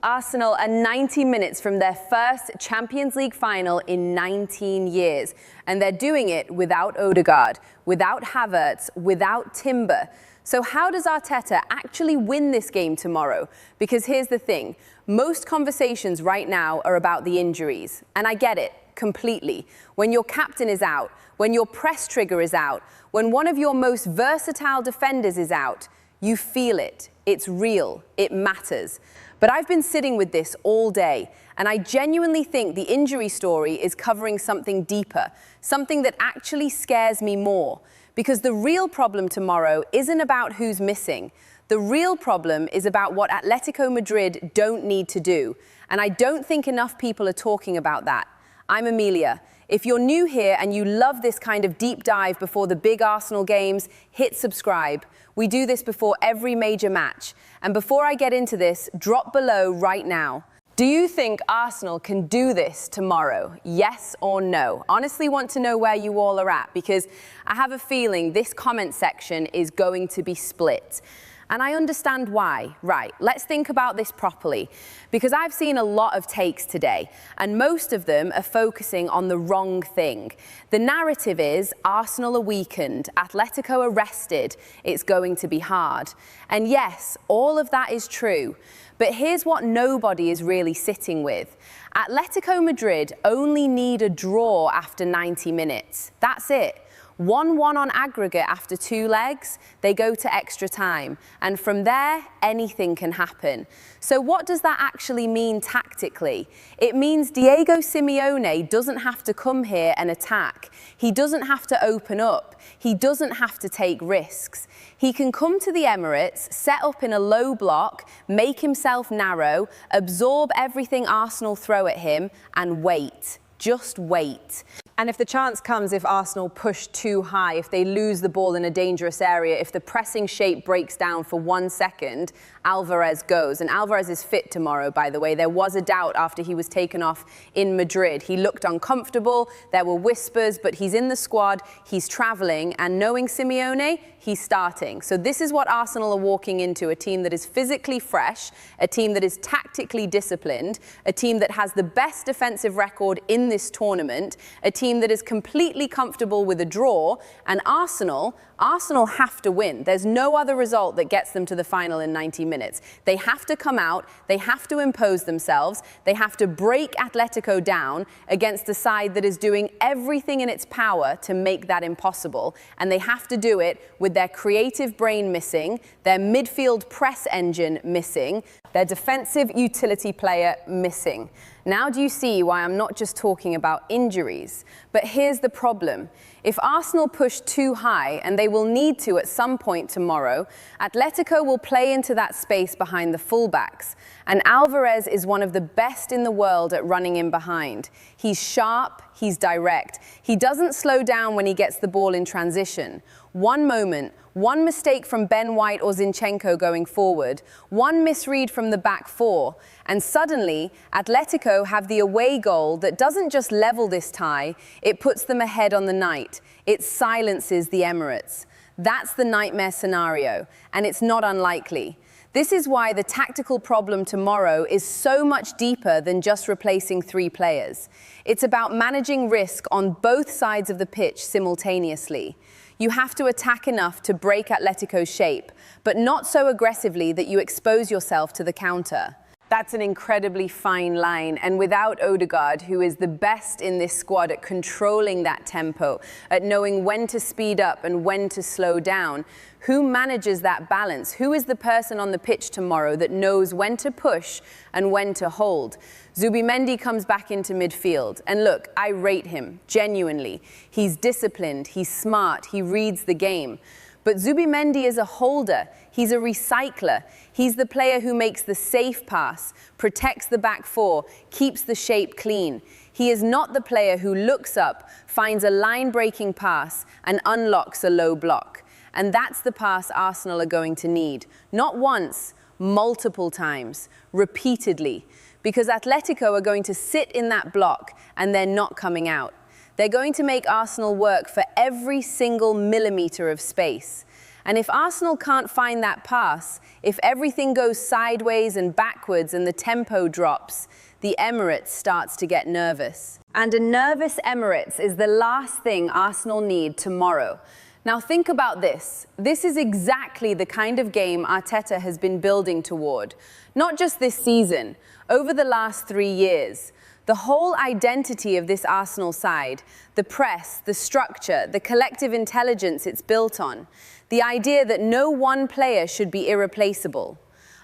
Arsenal are 90 minutes from their first Champions League final in 19 years. And they're doing it without Ødegaard, without Havertz, without Timber. So how does Arteta actually win this game tomorrow? Because here's the thing, most conversations right now are about the injuries. And I get it completely. When your captain is out, when your press trigger is out, when one of your most versatile defenders is out, you feel it. It's real. It matters. But I've been sitting with this all day, and I genuinely think the injury story is covering something deeper, something that actually scares me more. Because the real problem tomorrow isn't about who's missing. The real problem is about what Atletico Madrid don't need to do. And I don't think enough people are talking about that. I'm Amelia. If you're new here and you love this kind of deep dive before the big Arsenal games, hit subscribe. We do this before every major match. And before I get into this, drop below right now. Do you think Arsenal can do this tomorrow? Yes or no? Honestly want to know where you all are at, because I have a feeling this comment section is going to be split. And I understand why. Right, let's think about this properly, because I've seen a lot of takes today, and most of them are focusing on the wrong thing. The narrative is Arsenal are weakened, Atletico are rested, it's going to be hard. And yes, all of that is true. But here's what nobody is really sitting with. Atletico Madrid only need a draw after 90 minutes. That's it. 1-1 on aggregate after 2 legs, they go to extra time. And from there, anything can happen. So what does that actually mean tactically? It means Diego Simeone doesn't have to come here and attack. He doesn't have to open up. He doesn't have to take risks. He can come to the Emirates, set up in a low block, make himself narrow, absorb everything Arsenal throw at him, and wait. Just wait. And if the chance comes, if Arsenal push too high, if they lose the ball in a dangerous area, if the pressing shape breaks down for 1 second, Alvarez goes. And Alvarez is fit tomorrow, by the way. There was a doubt after he was taken off in Madrid. He looked uncomfortable. There were whispers, but he's in the squad. He's traveling. And knowing Simeone, he's starting. So this is what Arsenal are walking into, a team that is physically fresh, a team that is tactically disciplined, a team that has the best defensive record in this tournament, a team that is completely comfortable with a draw, and Arsenal have to win. There's no other result that gets them to the final in 90 minutes. They have to come out, they have to impose themselves, they have to break Atletico down against a side that is doing everything in its power to make that impossible, and they have to do it with their creative brain missing, their midfield press engine missing, their defensive utility player missing. Now do you see why I'm not just talking about injuries? But here's the problem. If Arsenal push too high, and they will need to at some point tomorrow, Atletico will play into that space behind the fullbacks. And Alvarez is one of the best in the world at running in behind. He's sharp, he's direct. He doesn't slow down when he gets the ball in transition. One moment, one mistake from Ben White or Zinchenko going forward, one misread from the back four, and suddenly Atletico have the away goal that doesn't just level this tie, it puts them ahead on the night. It silences the Emirates. That's the nightmare scenario, and it's not unlikely. This is why the tactical problem tomorrow is so much deeper than just replacing 3 players. It's about managing risk on both sides of the pitch simultaneously. You have to attack enough to break Atletico's shape, but not so aggressively that you expose yourself to the counter. That's an incredibly fine line, and without Ødegaard, who is the best in this squad at controlling that tempo, at knowing when to speed up and when to slow down, who manages that balance? Who is the person on the pitch tomorrow that knows when to push and when to hold? Zubimendi comes back into midfield, and look, I rate him, genuinely. He's disciplined, he's smart, he reads the game. But Zubimendi is a holder, he's a recycler. He's the player who makes the safe pass, protects the back four, keeps the shape clean. He is not the player who looks up, finds a line-breaking pass, and unlocks a low block. And that's the pass Arsenal are going to need. Not once, multiple times, repeatedly. Because Atletico are going to sit in that block, and they're not coming out. They're going to make Arsenal work for every single millimetre of space. And if Arsenal can't find that pass, if everything goes sideways and backwards and the tempo drops, the Emirates starts to get nervous. And a nervous Emirates is the last thing Arsenal need tomorrow. Now think about this. This is exactly the kind of game Arteta has been building toward. Not just this season, over the last 3 years. The whole identity of this Arsenal side, the press, the structure, the collective intelligence it's built on, the idea that no one player should be irreplaceable.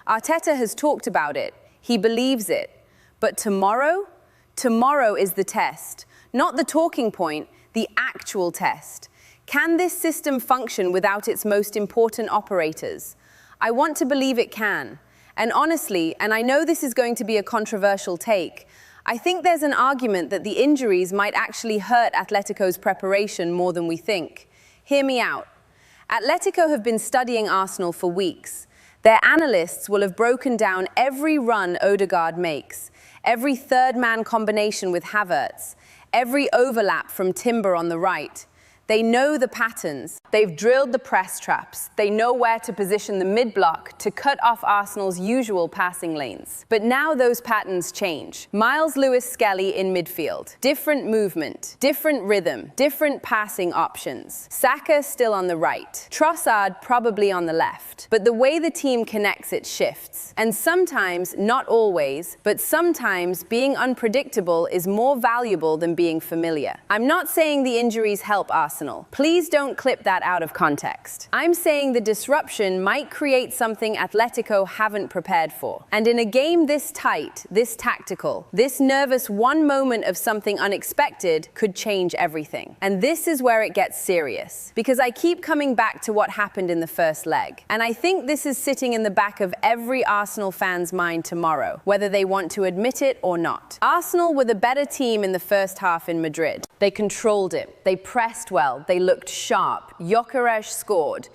Arteta has talked about it. He believes it. But tomorrow? Tomorrow is the test. Not the talking point, the actual test. Can this system function without its most important operators? I want to believe it can. And honestly, and I know this is going to be a controversial take, I think there's an argument that the injuries might actually hurt Atletico's preparation more than we think. Hear me out. Atletico have been studying Arsenal for weeks. Their analysts will have broken down every run Ødegaard makes, every third-man combination with Havertz, every overlap from Timber on the right. They know the patterns. They've drilled the press traps. They know where to position the mid-block to cut off Arsenal's usual passing lanes. But now those patterns change. Miles Lewis-Skelly in midfield. Different movement, different rhythm, different passing options. Saka still on the right. Trossard probably on the left. But the way the team connects it shifts. And sometimes, not always, but sometimes being unpredictable is more valuable than being familiar. I'm not saying the injuries help Arsenal. Please don't clip that out of context. I'm saying the disruption might create something Atletico haven't prepared for. And in a game this tight, this tactical, this nervous one moment of something unexpected could change everything. And this is where it gets serious. Because I keep coming back to what happened in the first leg. And I think this is sitting in the back of every Arsenal fan's mind tomorrow, whether they want to admit it or not. Arsenal were the better team in the first half in Madrid. They controlled it. They pressed well. They looked sharp. Gyökeres scored.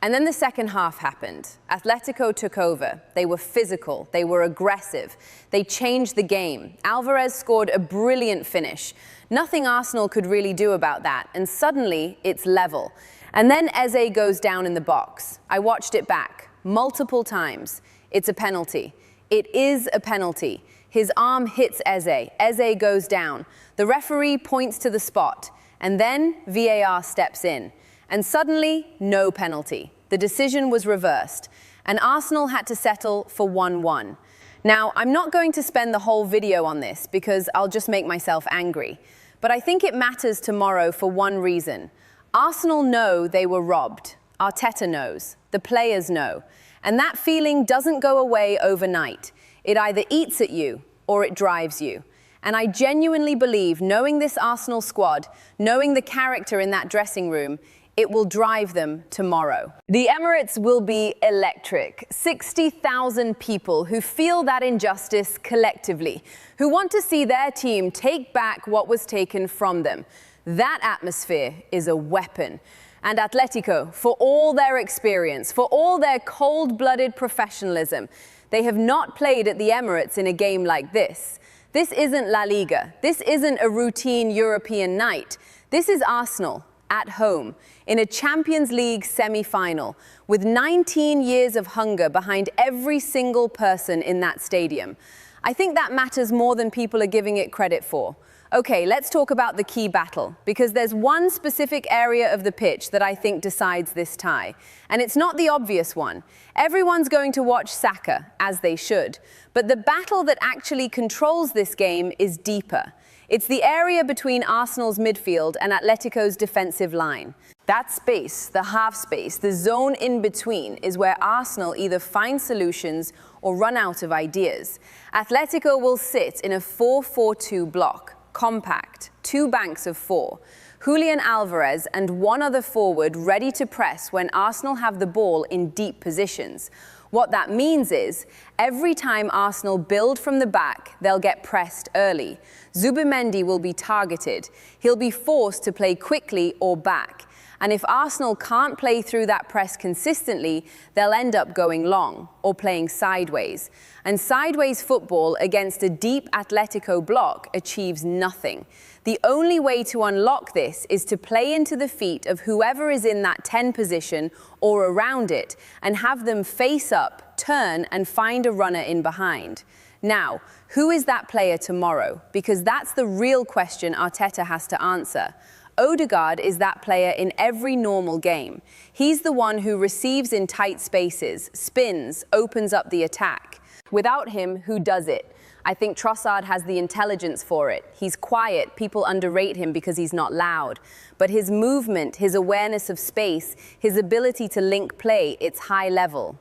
And then the second half happened. Atletico took over. They were physical. They were aggressive. They changed the game. Alvarez scored a brilliant finish. Nothing Arsenal could really do about that. And suddenly, it's level. And then Eze goes down in the box. I watched it back multiple times. It's a penalty. It is a penalty. His arm hits Eze. Eze goes down. The referee points to the spot. And then VAR steps in. And suddenly, no penalty. The decision was reversed. And Arsenal had to settle for 1-1. Now, I'm not going to spend the whole video on this because I'll just make myself angry. But I think it matters tomorrow for one reason. Arsenal know they were robbed. Arteta knows. The players know. And that feeling doesn't go away overnight. It either eats at you or it drives you. And I genuinely believe, knowing this Arsenal squad, knowing the character in that dressing room, it will drive them tomorrow. The Emirates will be electric. 60,000 people who feel that injustice collectively, who want to see their team take back what was taken from them. That atmosphere is a weapon. And Atletico, for all their experience, for all their cold-blooded professionalism, they have not played at the Emirates in a game like this. This isn't La Liga. This isn't a routine European night. This is Arsenal at home in a Champions League semi-final with 19 years of hunger behind every single person in that stadium. I think that matters more than people are giving it credit for. Okay, let's talk about the key battle, because there's one specific area of the pitch that I think decides this tie. And it's not the obvious one. Everyone's going to watch Saka, as they should. But the battle that actually controls this game is deeper. It's the area between Arsenal's midfield and Atletico's defensive line. That space, the half space, the zone in between, is where Arsenal either find solutions or run out of ideas. Atletico will sit in a 4-4-2 block. Compact, 2 banks of 4. Julian Alvarez and one other forward ready to press when Arsenal have the ball in deep positions. What that means is, every time Arsenal build from the back, they'll get pressed early. Zubimendi will be targeted. He'll be forced to play quickly or back. And if Arsenal can't play through that press consistently, they'll end up going long or playing sideways. And sideways football against a deep Atletico block achieves nothing. The only way to unlock this is to play into the feet of whoever is in that 10 position or around it and have them face up, turn and find a runner in behind. Now, who is that player tomorrow? Because that's the real question Arteta has to answer. Ødegaard is that player in every normal game. He's the one who receives in tight spaces, spins, opens up the attack. Without him, who does it? I think Trossard has the intelligence for it. He's quiet, people underrate him because he's not loud. But his movement, his awareness of space, his ability to link play, it's high level.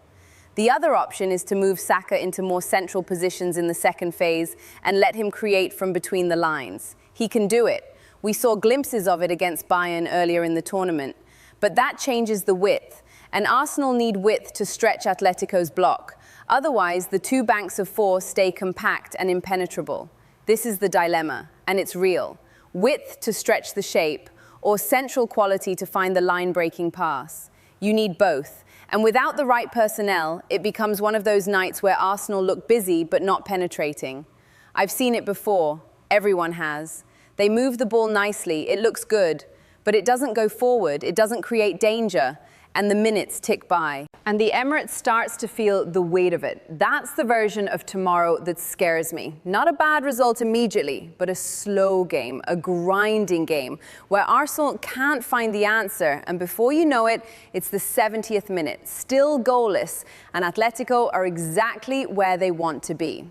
The other option is to move Saka into more central positions in the second phase and let him create from between the lines. He can do it. We saw glimpses of it against Bayern earlier in the tournament. But that changes the width, and Arsenal need width to stretch Atletico's block. Otherwise, the two banks of four stay compact and impenetrable. This is the dilemma, and it's real. Width to stretch the shape, or central quality to find the line-breaking pass. You need both. And without the right personnel, it becomes one of those nights where Arsenal look busy but not penetrating. I've seen it before. Everyone has. They move the ball nicely, it looks good, but it doesn't go forward, it doesn't create danger, and the minutes tick by. And the Emirates starts to feel the weight of it. That's the version of tomorrow that scares me. Not a bad result immediately, but a slow game, a grinding game, where Arsenal can't find the answer, and before you know it, it's the 70th minute, still goalless, and Atletico are exactly where they want to be.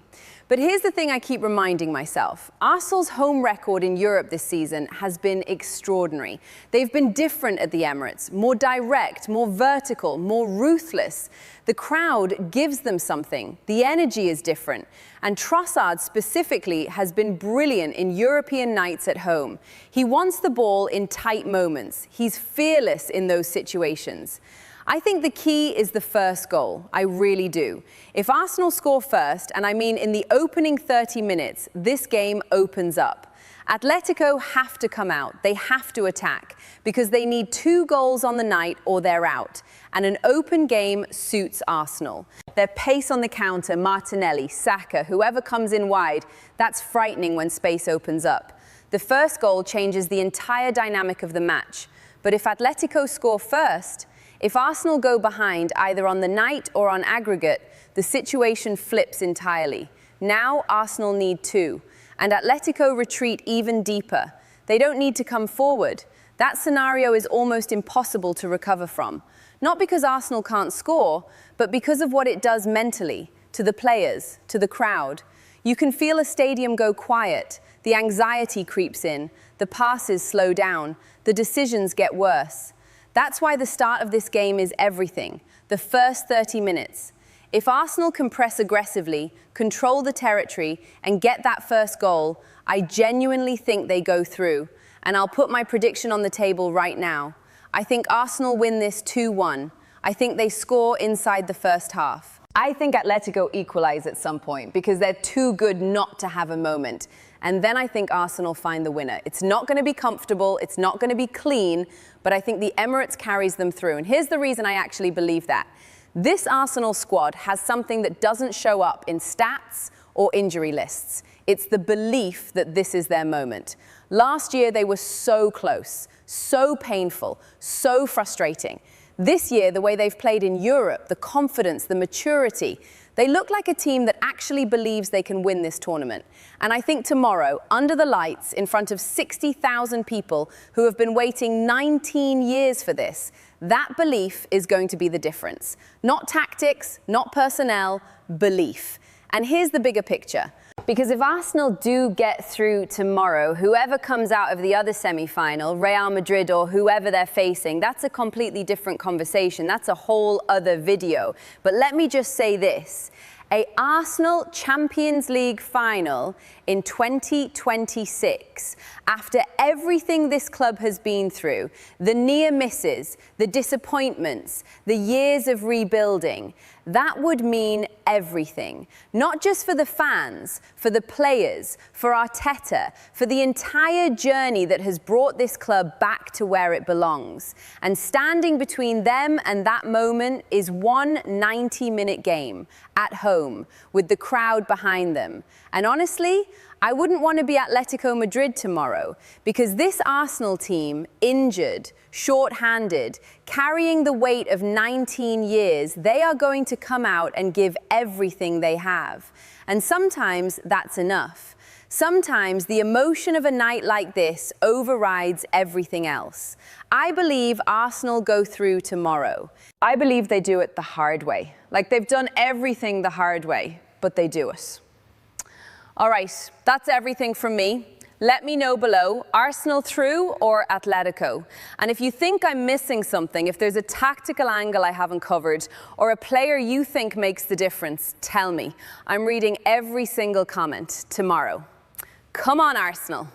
But here's the thing I keep reminding myself. Arsenal's home record in Europe this season has been extraordinary. They've been different at the Emirates, more direct, more vertical, more ruthless. The crowd gives them something. The energy is different. And Trossard specifically has been brilliant in European nights at home. He wants the ball in tight moments. He's fearless in those situations. I think the key is the first goal. I really do. If Arsenal score first, and I mean in the opening 30 minutes, this game opens up. Atletico have to come out. They have to attack because they need 2 goals on the night or they're out. And an open game suits Arsenal. Their pace on the counter, Martinelli, Saka, whoever comes in wide, that's frightening when space opens up. The first goal changes the entire dynamic of the match. But if Atletico score first, if Arsenal go behind either on the night or on aggregate, the situation flips entirely. Now Arsenal need 2, and Atletico retreat even deeper. They don't need to come forward. That scenario is almost impossible to recover from. Not because Arsenal can't score, but because of what it does mentally, to the players, to the crowd. You can feel a stadium go quiet, the anxiety creeps in, the passes slow down, the decisions get worse. That's why the start of this game is everything, the first 30 minutes. If Arsenal can press aggressively, control the territory, and get that first goal, I genuinely think they go through. And I'll put my prediction on the table right now. I think Arsenal win this 2-1. I think they score inside the first half. I think Atletico equalize at some point because they're too good not to have a moment. And then I think Arsenal find the winner. It's not going to be comfortable, it's not going to be clean, but I think the Emirates carries them through. And here's the reason I actually believe that. This Arsenal squad has something that doesn't show up in stats or injury lists. It's the belief that this is their moment. Last year, they were so close, so painful, so frustrating. This year, the way they've played in Europe, the confidence, the maturity, they look like a team that actually believes they can win this tournament. And I think tomorrow, under the lights, in front of 60,000 people who have been waiting 19 years for this, that belief is going to be the difference. Not tactics, not personnel, belief. And here's the bigger picture. Because if Arsenal do get through tomorrow, whoever comes out of the other semi-final, Real Madrid or whoever they're facing, that's a completely different conversation. That's a whole other video. But let me just say this. A Arsenal Champions League final in 2026, after everything this club has been through, the near misses, the disappointments, the years of rebuilding, that would mean everything. Not just for the fans, for the players, for Arteta, for the entire journey that has brought this club back to where it belongs. And standing between them and that moment is one 90-minute game at home with the crowd behind them. And honestly, I wouldn't want to be Atletico Madrid tomorrow, because this Arsenal team, injured, short-handed, carrying the weight of 19 years, they are going to come out and give everything they have. And sometimes that's enough. Sometimes the emotion of a night like this overrides everything else. I believe Arsenal go through tomorrow. I believe they do it the hard way. Like, they've done everything the hard way, but they do it. All right, that's everything from me. Let me know below, Arsenal through or Atletico? And if you think I'm missing something, if there's a tactical angle I haven't covered, or a player you think makes the difference, tell me. I'm reading every single comment tomorrow. Come on, Arsenal.